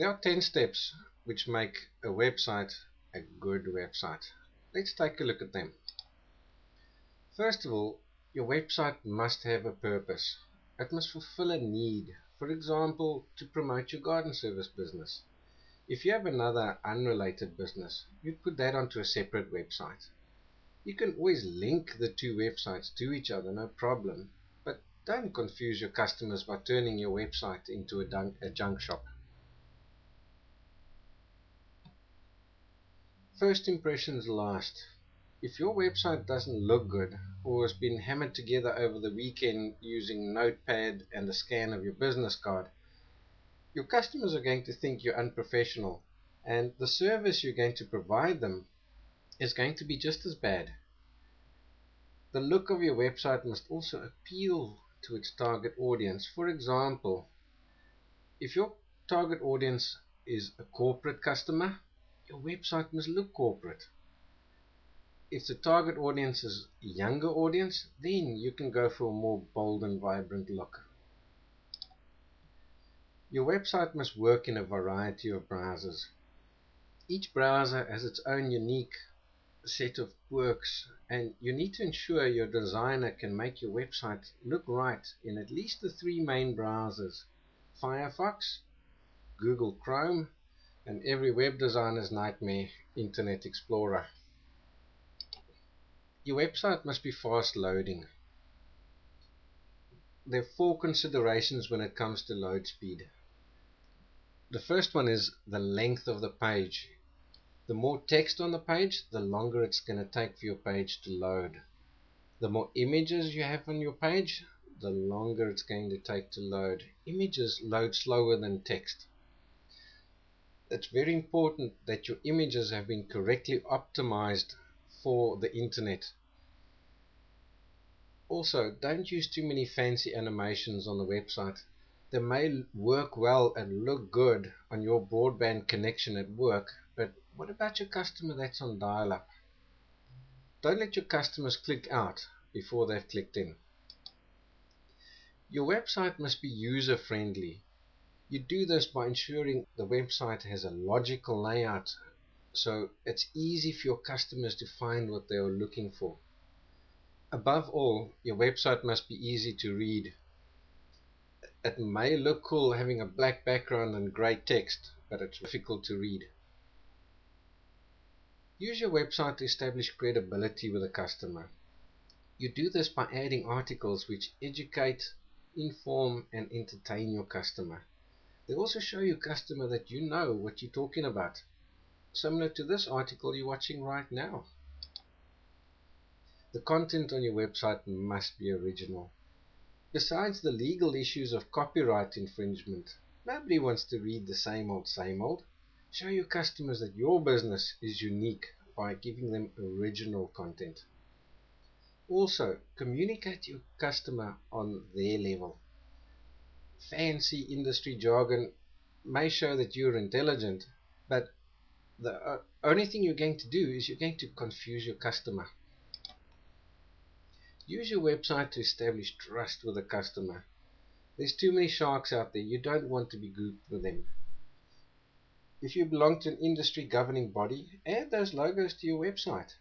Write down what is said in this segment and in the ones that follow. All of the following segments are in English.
There are 10 steps which make a website a good website. Let's take a look at them. First of all, your website must have a purpose. It must fulfill a need. For example, to promote your garden service business. If you have another unrelated business, you'd put that onto a separate website. You can always link the two websites to each other, no problem, but don't confuse your customers by turning your website into a junk shop. First impressions last. If your website doesn't look good or has been hammered together over the weekend using Notepad and a scan of your business card, your customers are going to think you're unprofessional, and the service you're going to provide them is going to be just as bad. The look of your website must also appeal to its target audience. For example, if your target audience is a corporate customer, your website must look corporate. If the target audience is a younger audience, then you can go for a more bold and vibrant look. Your website must work in a variety of browsers. Each browser has its own unique set of quirks, and you need to ensure your designer can make your website look right in at least the three main browsers: Firefox, Google Chrome, and every web designer's nightmare, Internet Explorer. Your website must be fast loading. There are 4 considerations when it comes to load speed. The first one is the length of the page. The more text on the page, the longer it's going to take for your page to load. The more images you have on your page, the longer it's going to take to load. Images load slower than text. It's very important that your images have been correctly optimized for the internet. Also, don't use too many fancy animations on the website. They may work well and look good on your broadband connection at work, but what about your customer that's on dial-up? Don't let your customers click out before they've clicked in. Your website must be user-friendly. You do this by ensuring the website has a logical layout, so it's easy for your customers to find what they are looking for. Above all, your website must be easy to read. It may look cool having a black background and grey text, but it's difficult to read. Use your website to establish credibility with a customer. You do this by adding articles which educate, inform, and entertain your customer. They also show your customer that you know what you're talking about, similar to this article you're watching right now. The content on your website must be original. Besides the legal issues of copyright infringement, nobody wants to read the same old, same old. Show your customers that your business is unique by giving them original content. Also, communicate to your customer on their level. Fancy industry jargon may show that you're intelligent, but the only thing you're going to do is you're going to confuse your customer. Use your website to establish trust with the customer. There's too many sharks out there. You don't want to be grouped with them. If you belong to an industry governing body, add those logos to your website.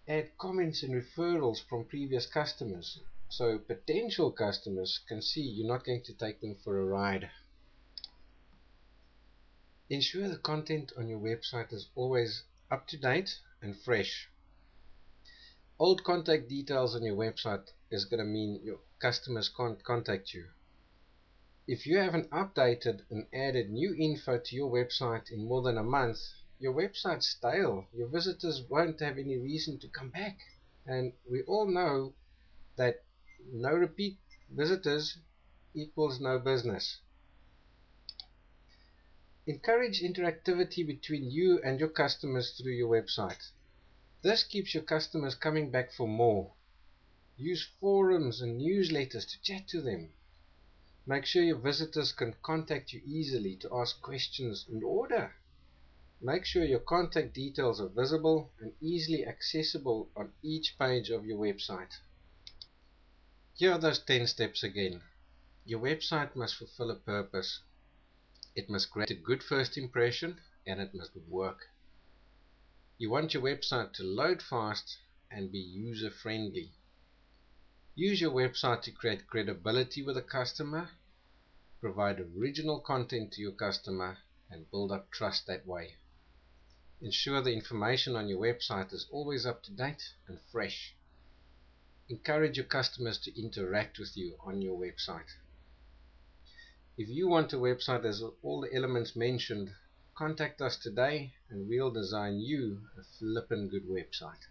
Add comments and referrals from previous customers, so potential customers can see you're not going to take them for a ride. Ensure the content on your website is always up to date and fresh. Old contact details on your website is going to mean your customers can't contact you. If you haven't updated and added new info to your website in more than a month, your website's stale. Your visitors won't have any reason to come back. And we all know that no repeat visitors equals no business. Encourage interactivity between you and your customers through your website. This keeps your customers coming back for more. Use forums and newsletters to chat to them. Make sure your visitors can contact you easily to ask questions and order. Make sure your contact details are visible and easily accessible on each page of your website. Here are those 10 steps again. Your website must fulfill a purpose. It must create a good first impression, and it must work. You want your website to load fast and be user-friendly. Use your website to create credibility with a customer, provide original content to your customer, and build up trust that way. Ensure the information on your website is always up to date and fresh. Encourage your customers to interact with you on your website. If you want a website that has all the elements mentioned, contact us today and we'll design you a flippin' good website.